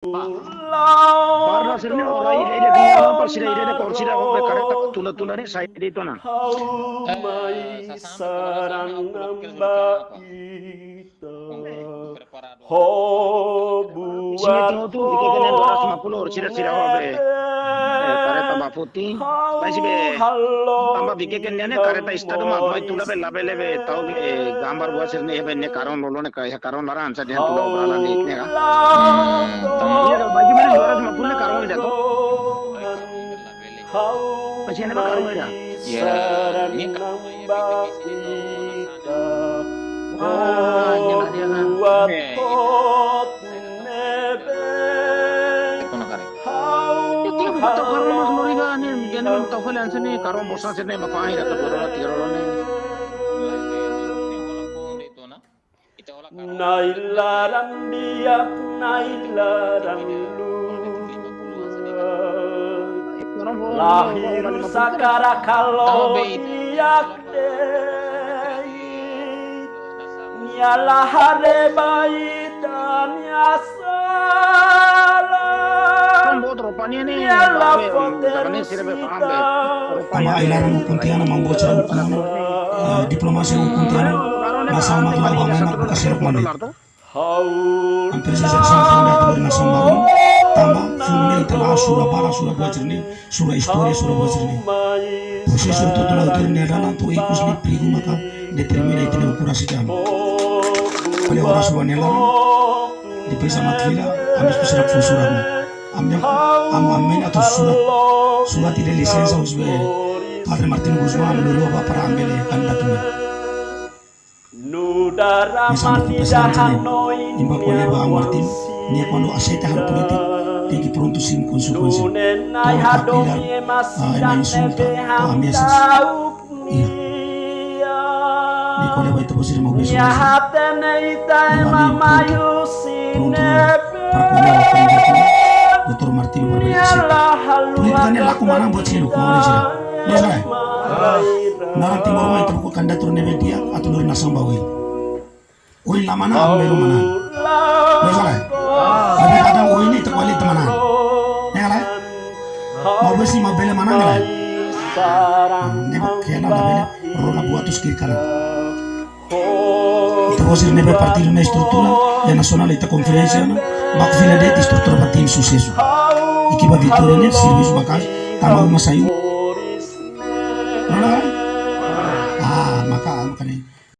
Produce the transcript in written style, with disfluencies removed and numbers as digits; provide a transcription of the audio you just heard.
Parna sirne orai ide kena par sira ide kor sira hobe kareta tula tula ni side itu na. Singe tino tu ike kena 250 or sira sira hobe. Kareta bafuti. Baisi be. Tamba bike kena ne kareta istadu ma mai tula be labe lebe tau gambar buat sirne hebe ne karon lolo ne kaya karon lara ansa dia tula obrala ne itne ka. Iya, bagi mana 250 ne karon ida to. Masih ada karon ida. Iya, ini Nailaran biak nailaran lahir sakara kalau biak nyalah hare bayi dan nyasalah nyalah Ama ailaran kuntiana mambocha diplomasi kuntiana nasama klawa memang kasir mani hampir sisa sampai dari nasama tamba fulne itala sura para sura bajrni sura historia sura bajrni proses itu telah terjadi dalam tu ikus ni prigu maka determina itu ukurasi jam oleh orang suanela di pesa matfila habis bersurat fusuran amin atau surat tidak lisensi usbe Padre Martin Guzman lulu apa para ambele kandidatnya Misal presiden imba boleh Bang Martin ni quando aceita a politik tem que pronto sim consequência toda capilhar na insulta a ameaças iya ni quando vai terus mau bisa pronto para poder candidato Dr. Martin berbeda politiknya laku mana buat sih lu mau sih no salah narang timur mau itu kandidatur nevedia atau dari nasam bawi Oi lama na ambil mana? No salah. Tapi kadang oi ini terkuali teman. Ya lah. Mau besi mau bela mana lah? Nebe kena dah bela. Rona buat tu skir kana. Itu bosir nebe partido na estrutura ya nacional ita conferência na. Bak fila de estrutura partim sucesso. Ikiba vitória ne serviço bakal. Tamal masayu.